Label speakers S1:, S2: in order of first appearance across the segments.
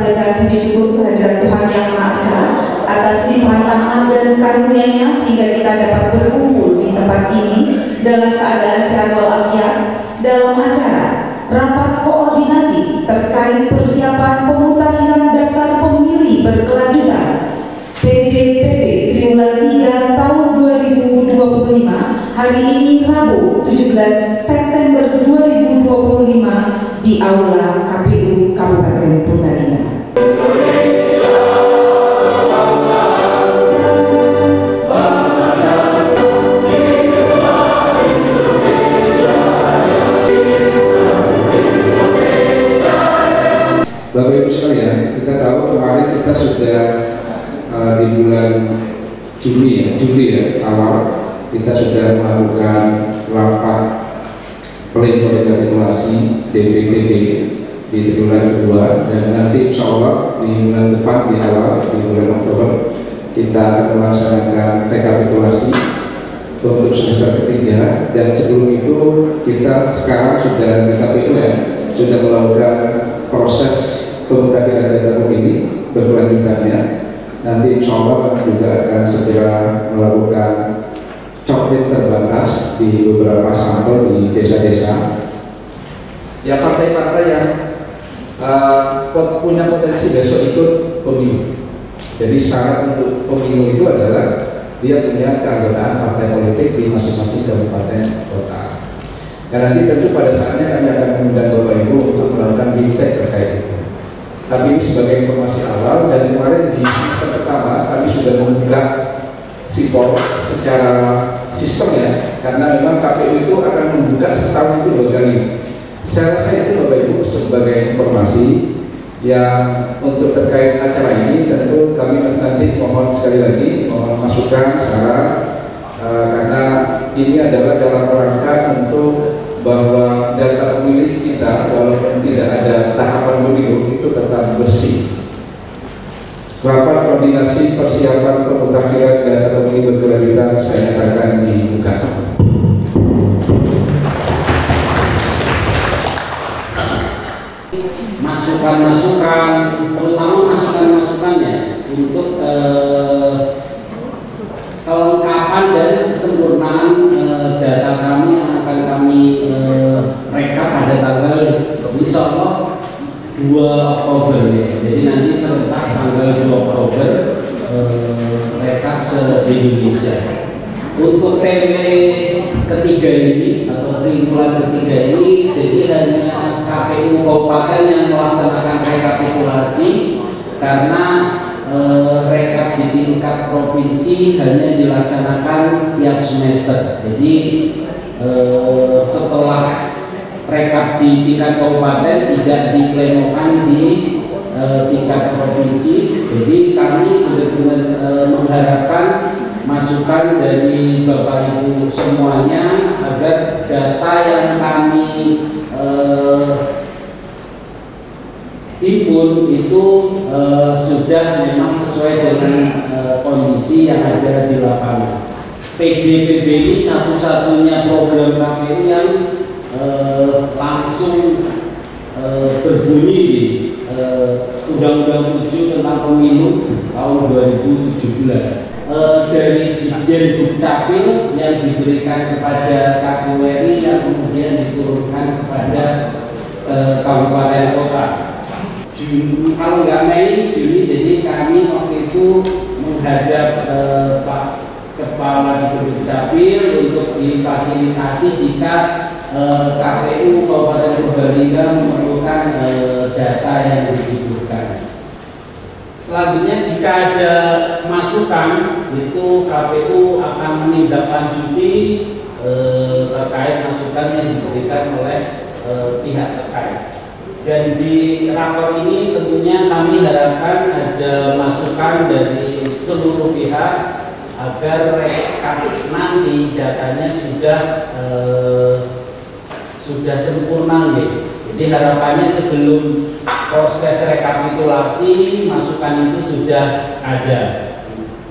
S1: panjatkan puji syukur kehadirat Tuhan Yang Maha Esa atas limpahan rahmat dan karunia-Nya sehingga kita dapat berkumpul di tempat ini dalam keadaan sehat walafiat dalam acara rapat koordinasi terkait persiapan pemutahiran daftar pemilih berkelanjutan PDPP Triwulan 3 tahun 2025 hari ini Rabu 17 September 2025 di Aula KPU Kabupaten Purbalingga.
S2: Bapak Ibu sekalian, kita tahu kemarin kita sudah di bulan Juli awal kita sudah melakukan rapat pleno rekapitulasi DPTB di triwulan kedua, dan nanti insya Allah di bulan depan di awal di bulan Oktober kita akan melaksanakan rekapitulasi untuk semester ketiga. Dan sebelum itu kita sekarang sudah di KPU sudah melakukan proses pemutakhiran data pemilih berkelanjutannya. Nanti insya Allah kami juga akan segera melakukan coklit terbatas di beberapa sampel di desa-desa. Ya, partai-partai yang punya potensi besok ikut pemilu. Jadi syarat untuk pemilu itu adalah dia punya keanggotaan partai politik di masing-masing kabupaten kota. Dan nanti tentu pada saatnya kami akan mengundang Bapak Ibu untuk melakukan bimtek terkait itu. Tapi ini sebagai informasi awal, dan kemarin di semester pertama kami sudah membuka sipol secara sistem ya, karena memang KPU itu akan membuka setahun itu 2 kali. Saya rasa itu Bapak Ibu sebagai informasi yang untuk terkait acara ini. Tentu kami nanti mohon sekali lagi mohon masukan saran, karena ini adalah dalam rangka untuk bahwa data pemilih kita walaupun tidak ada tahapan pemilu itu tetap bersih. Rapat koordinasi persiapan pemutakhiran data pemilih berkelanjutan saya nyatakan dibuka.
S3: Masukan-masukan, terutama masukan-masukannya untuk kelengkapan dan kesempurnaan data kami yang akan kami rekap pada tanggal insya Allah 2 Oktober ya. Jadi nanti serentak tanggal 2 Oktober rekap se-Indonesia. Untuk TW ketiga ini atau triwulan ketiga ini, jadi hanya KPU Kabupaten yang melaksanakan rekapitulasi, karena rekap di tingkat provinsi hanya dilaksanakan tiap semester. Jadi setelah rekap di tingkat kabupaten tidak diplenokan di tingkat provinsi. Jadi kami benar-benar mengharapkan masukan dari Bapak Ibu semuanya agar data yang kami himpun itu sudah memang sesuai dengan kondisi yang ada di lapangan. PDPB ini satu-satunya program KPU yang langsung berbunyi di Undang-Undang 7 tentang Pemilu tahun 2017. Dari Dirjen Dukcapil yang diberikan kepada KPU RI yang kemudian diturunkan kepada kabupaten kota. Kalau nggak Mei, Juni, jadi kami waktu itu menghadap Pak Kepala Dukcapil untuk difasilitasi jika KPU Kabupaten Purbalingga memerlukan data yang dibutuhkan. Selanjutnya jika ada masukan itu KPU akan menindaklanjuti terkait masukan yang diberikan oleh pihak terkait. Dan di rapor ini tentunya kami harapkan ada masukan dari seluruh pihak agar nanti datanya sudah sempurna gitu. Jadi harapannya sebelum proses rekapitulasi masukan itu sudah ada.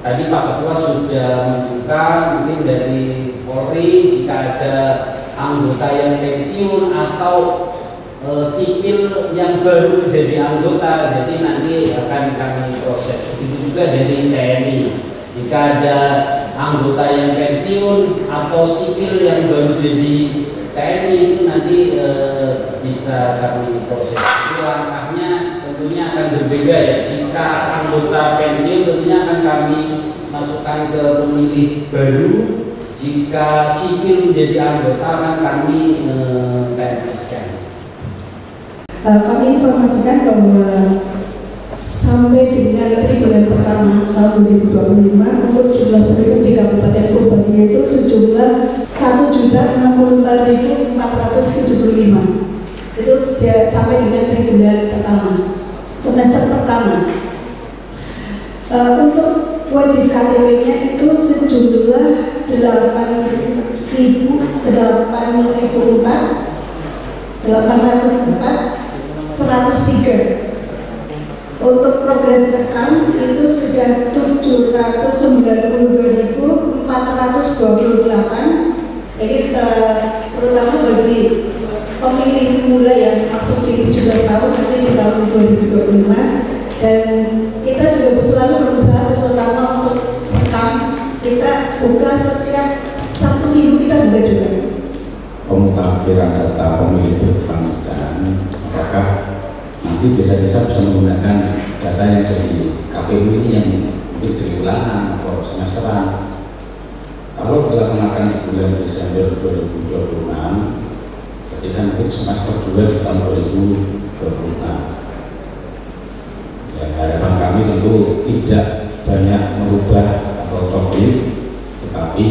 S3: Tadi Pak Ketua sudah membuka mungkin dari Polri jika ada anggota yang pensiun atau sipil yang baru menjadi anggota, jadi nanti akan kami proses. Begitu juga dari TNI, jika ada anggota yang pensiun atau sipil yang baru jadi TNI itu nanti bisa kami proses. Itu langkahnya tentunya akan berbeda ya. Jika anggota pensiun tentunya akan kami masukkan ke pemilih baru. Jika sipil menjadi anggota akan kami PNS-kan.
S4: Kami informasikan bahwa sampai dengan triwulan pertama tahun 2025 untuk jumlah penduduk di Kabupaten Purbalingga itu sejumlah 1.064.475. Itu sampai dengan triwulan pertama, semester pertama. Untuk wajib KTP-nya itu sejumlah 103. Untuk progres rekam itu sudah 792.428. Ini terutama bagi pemilih pemula yang masuk di 17 tahun nanti di tahun 2025. Dan kita juga selalu berusaha terutama untuk rekam. Kita buka setiap Sabtu Minggu, kita buka juga.
S5: Pemutakhiran data pemilih berkelanjutan, apakah nanti desa-desa bisa menggunakan data yang dari KPU ini yang mungkin triwulanan atau semesteran. Kalau dilaksanakan di bulan Desember 2026, ketika mungkin semester 2 di tahun 2026, ya, harapan kami tentu tidak banyak merubah atau copy, tetapi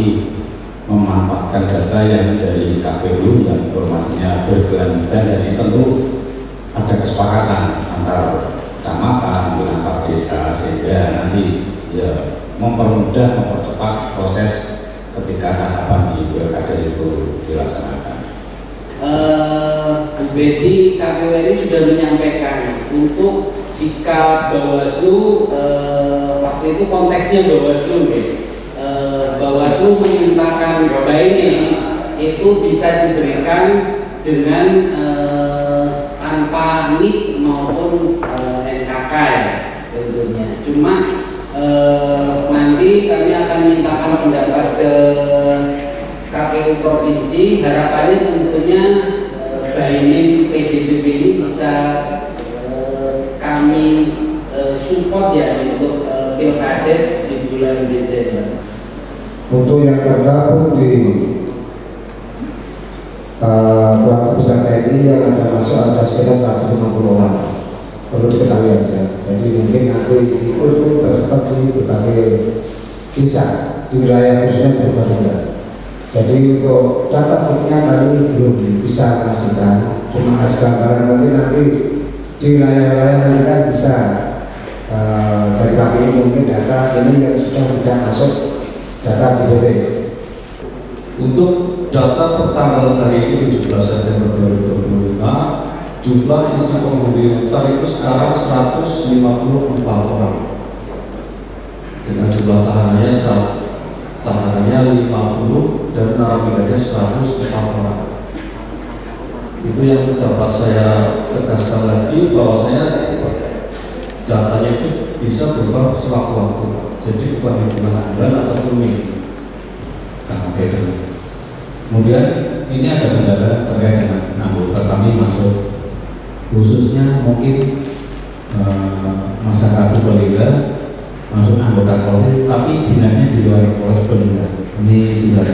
S5: memanfaatkan data yang dari KPU yang informasinya berkelanjutan, dan ini tentu ada kesepakatan antar kecamatan, antar desa, sehingga nanti ya mempermudah, mempercepat proses ketika tahapan di pilkada itu dilaksanakan.
S3: Bu Betty, KPU RI sudah menyampaikan untuk jika Bawaslu, waktu itu konteksnya Bawaslu, Bawaslu memintakan ini itu bisa diberikan dengan tanpa NIK maupun NKK ya, tentunya. Cuma nanti kami akan mintakan pendapat ke KPU Provinsi. Harapannya tentunya Bainim PDBP ini bisa kami support ya untuk pilkades di bulan Desember.
S6: Untuk yang tergabung di keluarga besar TNI yang ada masuk ada sekitar 150 orang, perlu diketahui aja. Jadi mungkin nanti ikut tersebar di berbagai desa di wilayah khususnya di Purbalingga. Jadi untuk data fitnya kami belum bisa mengasihkan, cuma kasih gambaran mungkin nanti di wilayah-wilayah nanti kan bisa dari kami mungkin data ini yang sudah tidak masuk data DPT.
S7: Untuk data per tanggal hari ini 17 September 2025, jumlah isi penghuni UTAR itu sekarang 154 orang dengan jumlah tahanannya 50 dan narapidanya 104 orang. Itu yang dapat saya tegaskan lagi, bahwasanya datanya itu bisa berubah sewaktu-waktu, jadi bukan hitungan bulan ataupun minggu.
S2: Kemudian ini ada kendala terkait dengan anggota kami masuk, khususnya mungkin masyarakat Purbalingga masuk anggota Polri, tapi dinasnya di luar Polres Purbalingga. Ini juga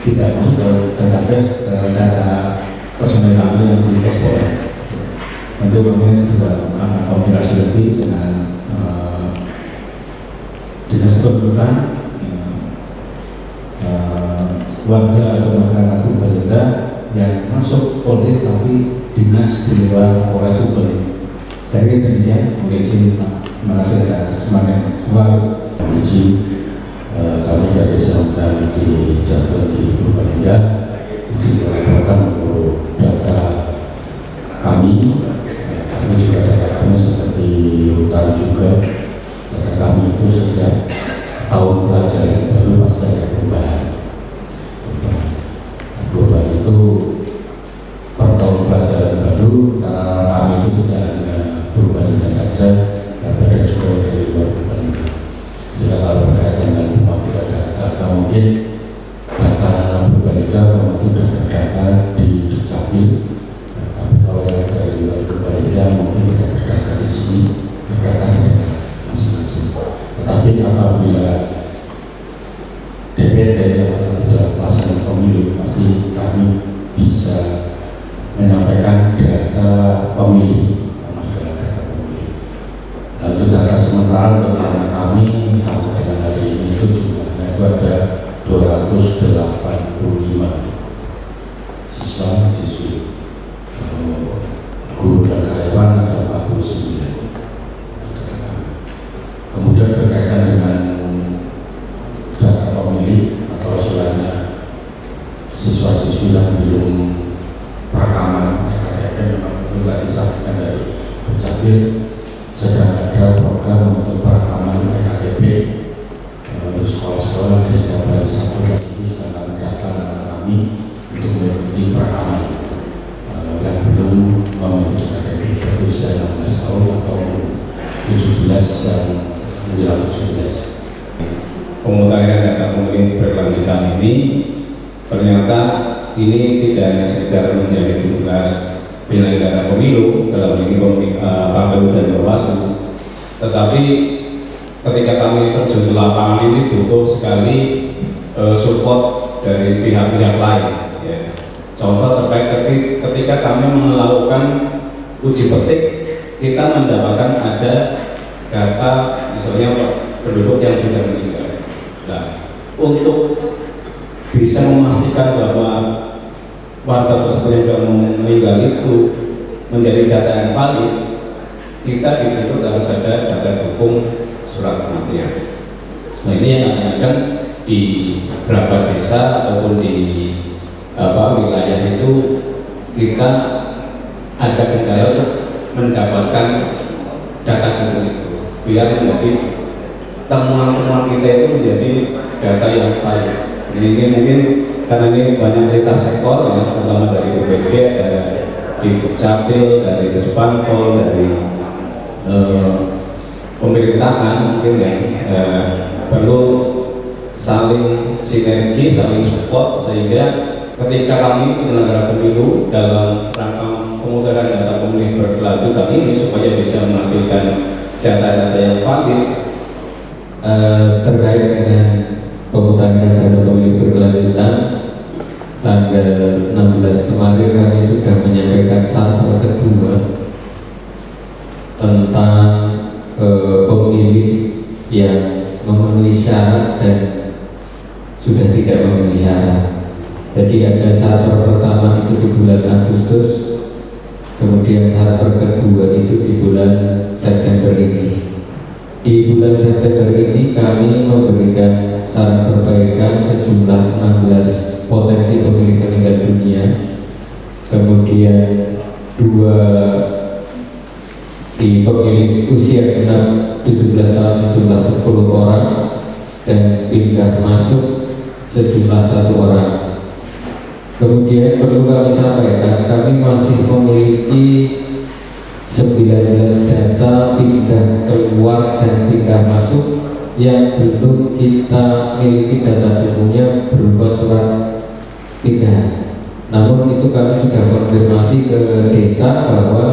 S2: tidak masuk ke database data personel kami yang di ekspor. Tentu kami juga akan komunikasi lebih dengan dinas kependudukan, warga atau masyarakat Purbalingga yang masuk Polri tapi dinas di luar Polres Purbalingga. Saya kira demikian. Mungkin terima kasih atas kesempatan.
S5: Kami dari Serentak di Jatuh di Purbalingga dilakukan untuk data kami juga data kami seperti UTAR juga. Data kami itu sejak tahun pelajaran baru pasti ada perubahan. Perubahan itu per tahun pelajaran baru mungkin data Purbalingga tentu sudah terdata di Dukcapil, tapi kalau yang dari luar Purbalingga mungkin tidak terdata di sini, terdata di daerah masing-masing. Tetapi apabila DPT atau dalam pelaksanaan pemilu, pasti kami bisa menyampaikan data pemilih. Lalu data sementara untuk anak kami sampai dengan hari ini itu jumlahnya itu ada 285 siswa siswi, guru dan karyawan ada 49. Kemudian berkaitan dengan data pemilih atau istilahnya siswa-siswi yang belum perekaman EKTP, memang itu tadi disampaikan dari Dukcapil sedang ada program untuk perekaman EKTP untuk sekolah-sekolah di setiap hari Sabtu dan Minggu sedang kami daftar anak kami untuk mengikuti perekaman yang belum memiliki EKTP berusia 16 tahun atau 17 dan menjelang 17.
S8: Pemutakhiran data pemilih berkelanjutan ini ternyata ini tidak hanya sekedar menjadi tugas penyelenggara pemilu dalam ini KPU dan Bawaslu, tetapi ketika kami terjun ke lapangan ini butuh sekali support dari pihak-pihak lain. Ya. Contoh terkait ketika kami melakukan uji petik, kita mendapatkan ada data misalnya penduduk yang sudah meninggal. Nah, untuk bisa memastikan bahwa warga tersebut yang sudah meninggal itu menjadi data yang valid, kita dituntut harus ada data dukung surat kematian. Nah, ini yang akan di beberapa desa ataupun di wilayah itu kita ada kendala untuk mendapatkan data dukung itu, biar menjadi temuan-temuan kita itu menjadi data yang valid. Ini mungkin karena ini banyak lintas sektor ya, terutama dari BPD, dari Dukcapil, dari Despanpol, dari pemerintahan mungkin yang perlu saling sinergi, saling support sehingga ketika kami penyelenggara pemilu dalam rangka pemutaran data pemilih berkelanjutan ini supaya bisa menghasilkan data-data yang valid
S9: terkait dengan pemutakhiran data pemilih berkelanjutan. Tanggal 16 kemarin kami sudah menyampaikan sampel kedua tentang pemilih yang memenuhi syarat dan sudah tidak memenuhi syarat. Jadi ada sampel pertama itu di bulan Agustus, kemudian sampel kedua itu di bulan September ini. Di bulan September ini kami memberikan saran perbaikan sejumlah 16 potensi pemilih meninggal dunia, kemudian 2 di pemilih usia genap 17 tahun sejumlah 10 orang dan pindah masuk sejumlah 1 orang. Kemudian perlu kami sampaikan, kami masih memiliki 19 data pindah keluar dan pindah masuk yang belum kita miliki data dukungnya berupa surat pindah. Namun itu kami sudah konfirmasi ke desa bahwa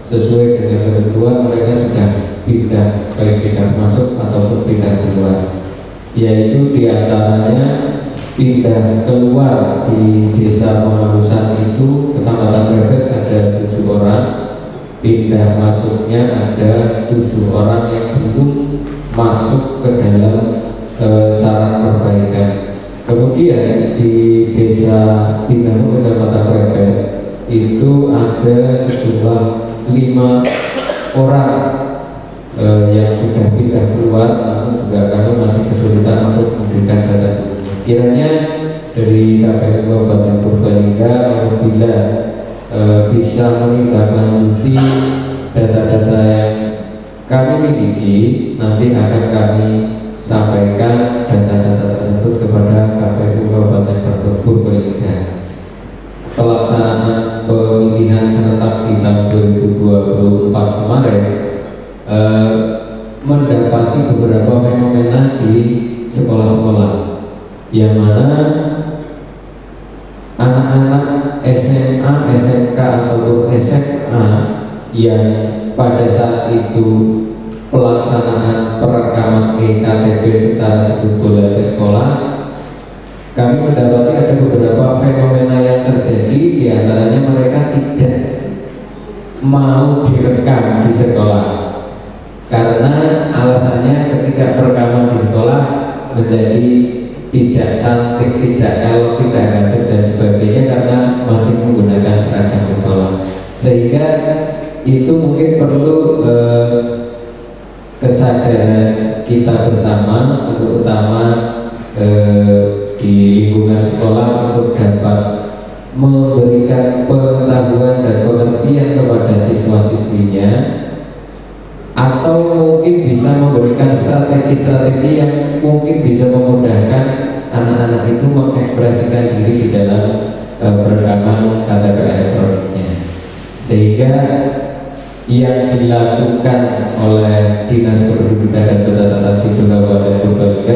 S9: sesuai dengan ketentuan mereka sudah pindah, baik pindah masuk ataupun pindah keluar. Yaitu diantaranya pindah keluar di desa Pengalusan itu Kecamatan Brebes ada 7 orang, pindah masuknya ada 7 orang yang belum masuk ke dalam saran perbaikan. Kemudian di desa Binamu Kecamatan Brebes itu ada sejumlah 5 orang yang sudah pindah keluar, namun juga kami masih kesulitan untuk memberikan data. Kiranya dari KPU Kabupaten Purbalingga apabila bisa menindaklanjuti data-data yang kami miliki, nanti akan kami sampaikan data-data tersebut kepada KPU Kabupaten Purbalingga. Pelaksanaan pemilihan serentak di tahun 2024 kemarin mendapati beberapa fenomena di sekolah-sekolah. yang mana anak-anak SMA, SMK ataupun SMA yang pada saat itu pelaksanaan perekaman EKTP secara jemput bola ke sekolah, kami mendapati ada beberapa fenomena yang terjadi. Di antaranya mereka tidak mau direkam di sekolah karena alasannya ketika perekaman di sekolah menjadi tidak cantik, tidak elok, tidak ganteng dan sebagainya karena masih menggunakan seragam sekolah. Sehingga itu mungkin perlu kesadaran kita bersama, terutama di lingkungan sekolah untuk dapat memberikan pengetahuan dan pengertian kepada siswa-siswinya, atau mungkin bisa memberikan strategi-strategi yang mungkin bisa memudahkan anak-anak itu mengekspresikan diri di dalam perekaman KTP elektroniknya. Sehingga yang dilakukan oleh Dinas Kependudukan dan Pencatatan Sipil Kabupaten Purbalingga